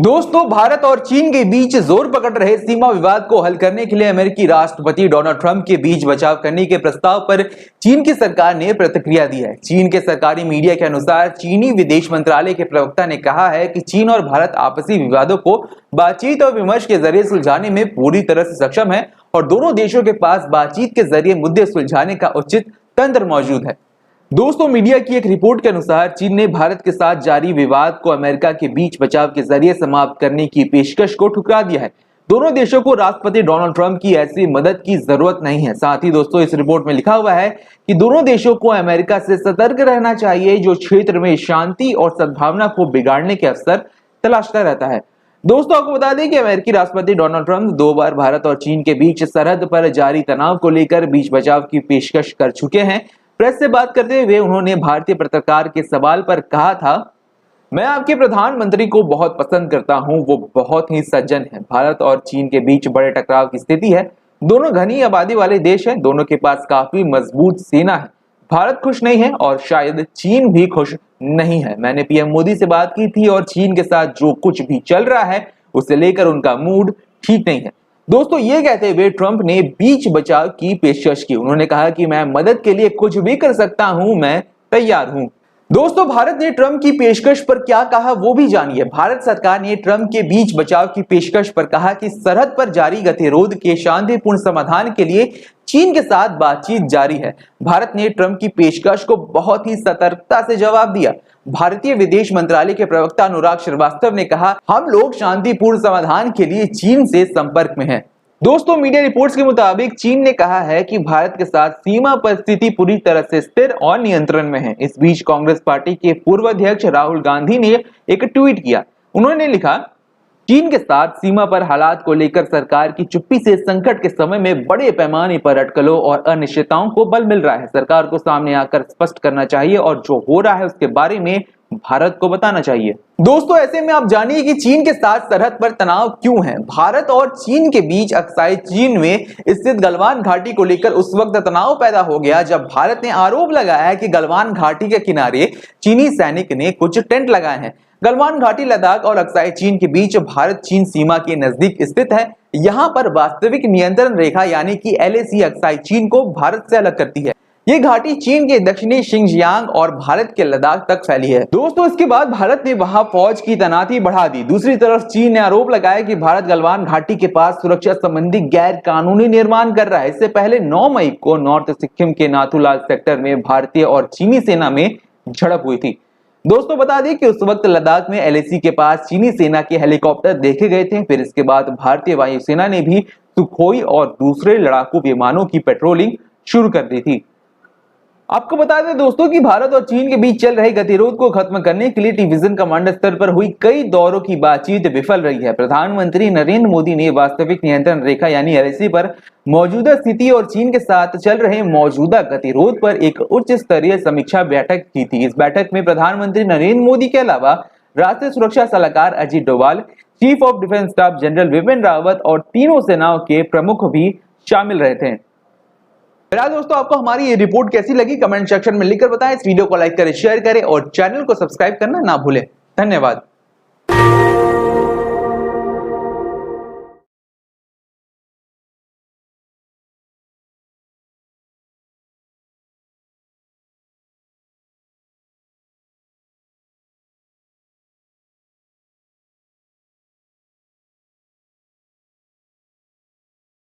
दोस्तों, भारत और चीन के बीच जोर पकड़ रहे सीमा विवाद को हल करने के लिए अमेरिकी राष्ट्रपति डोनाल्ड ट्रंप के बीच बचाव करने के प्रस्ताव पर चीन की सरकार ने प्रतिक्रिया दी है। चीन के सरकारी मीडिया के अनुसार चीनी विदेश मंत्रालय के प्रवक्ता ने कहा है कि चीन और भारत आपसी विवादों को बातचीत और विमर्श के जरिए सुलझाने में पूरी तरह से सक्षम है और दोनों देशों के पास बातचीत के जरिए मुद्दे सुलझाने का उचित तंत्र मौजूद है। दोस्तों, मीडिया की एक रिपोर्ट के अनुसार चीन ने भारत के साथ जारी विवाद को अमेरिका के बीच बचाव के जरिए समाप्त करने की पेशकश को ठुकरा दिया है। दोनों देशों को राष्ट्रपति डोनाल्ड ट्रंप की ऐसी मदद की जरूरत नहीं है। साथ ही दोस्तों, इस रिपोर्ट में लिखा हुआ है कि दोनों देशों को अमेरिका से सतर्क रहना चाहिए, जो क्षेत्र में शांति और सद्भावना को बिगाड़ने के अवसर तलाशता रहता है। दोस्तों, आपको बता दें कि अमेरिकी राष्ट्रपति डोनाल्ड ट्रंप 2 बार भारत और चीन के बीच सरहद पर जारी तनाव को लेकर बीच बचाव की पेशकश कर चुके हैं। प्रेस से बात करते हुए उन्होंने भारतीय पत्रकार के सवाल पर कहा था, मैं आपके प्रधानमंत्री को बहुत पसंद करता हूं, वो बहुत ही सज्जन है। भारत और चीन के बीच बड़े टकराव की स्थिति है। दोनों घनी आबादी वाले देश हैं, दोनों के पास काफी मजबूत सेना है। भारत खुश नहीं है और शायद चीन भी खुश नहीं है। मैंने पीएम मोदी से बात की थी और चीन के साथ जो कुछ भी चल रहा है उसे लेकर उनका मूड ठीक नहीं है। दोस्तों, ये कहते हुए ट्रंप ने बीच बचाव की पेशकश की। उन्होंने कहा कि मैं मदद के लिए कुछ भी कर सकता हूं, मैं तैयार हूं। दोस्तों, भारत ने ट्रंप की पेशकश पर क्या कहा वो भी जानिए। भारत सरकार ने ट्रंप के बीच बचाव की पेशकश पर कहा कि सरहद पर जारी गतिरोध के शांतिपूर्ण समाधान के लिए चीन के साथ बातचीत जारी है। भारत ने ट्रंप की पेशकश को बहुत ही सतर्कता से जवाब दिया। भारतीय विदेश मंत्रालय के प्रवक्ता अनुराग श्रीवास्तव ने कहा, हम लोग शांतिपूर्ण समाधान के लिए चीन से संपर्क में हैं। दोस्तों, मीडिया रिपोर्ट्स के मुताबिक चीन ने कहा है कि भारत के साथ सीमा पर स्थिति पूरी तरह से स्थिर और नियंत्रण में है। इस बीच कांग्रेस पार्टी के पूर्व अध्यक्ष राहुल गांधी ने एक ट्वीट किया। उन्होंने लिखा, चीन के साथ सीमा पर हालात को लेकर सरकार की चुप्पी से संकट के समय में बड़े पैमाने पर अटकलों और अनिश्चितताओं को बल मिल रहा है। सरकार को सामने आकर स्पष्ट करना चाहिए और जो हो रहा है उसके बारे में भारत को बताना चाहिए। दोस्तों, ऐसे में आप जानिए कि चीन के साथ सरहद पर तनाव क्यों है। भारत और चीन के बीच अक्साई चीन में स्थित गलवान घाटी को लेकर उस वक्त तनाव पैदा हो गया जब भारत ने आरोप लगाया कि गलवान घाटी के किनारे चीनी सैनिक ने कुछ टेंट लगाए हैं। गलवान घाटी लद्दाख और अक्साई चीन के बीच भारत चीन सीमा के नजदीक स्थित है। यहाँ पर वास्तविक नियंत्रण रेखा यानी कि LAC अक्साई चीन को भारत से अलग करती है। ये घाटी चीन के दक्षिणी शिंगजियांग और भारत के लद्दाख तक फैली है। दोस्तों, इसके बाद भारत ने वहां फौज की तैनाती बढ़ा दी। दूसरी तरफ चीन ने आरोप लगाया कि भारत गलवान घाटी के पास सुरक्षा संबंधी गैर कानूनी निर्माण कर रहा है। इससे पहले 9 मई को नॉर्थ सिक्किम के नाथुला सेक्टर में भारतीय और चीनी सेना में झड़प हुई थी। दोस्तों, बता दें कि उस वक्त लद्दाख में LAC के पास चीनी सेना के हेलीकॉप्टर देखे गए थे। फिर इसके बाद भारतीय वायुसेना ने भी सुखोई और दूसरे लड़ाकू विमानों की पेट्रोलिंग शुरू कर दी थी। आपको बता दें दोस्तों कि भारत और चीन के बीच चल रहे गतिरोध को खत्म करने के लिए डिवीजन कमांडर स्तर पर हुई कई दौरों की बातचीत विफल रही है। प्रधानमंत्री नरेंद्र मोदी ने वास्तविक नियंत्रण रेखा यानी LAC पर मौजूदा स्थिति और चीन के साथ चल रहे मौजूदा गतिरोध पर एक उच्च स्तरीय समीक्षा बैठक की थी। इस बैठक में प्रधानमंत्री नरेंद्र मोदी के अलावा राष्ट्रीय सुरक्षा सलाहकार Ajit Doval, chief of defence staff general Bipin Rawat और तीनों सेनाओं के प्रमुख भी शामिल रहे थे। दोस्तों, आपको हमारी ये रिपोर्ट कैसी लगी कमेंट सेक्शन में लिखकर बताएं। इस वीडियो को लाइक करें, शेयर करें और चैनल को सब्सक्राइब करना ना भूलें। धन्यवाद।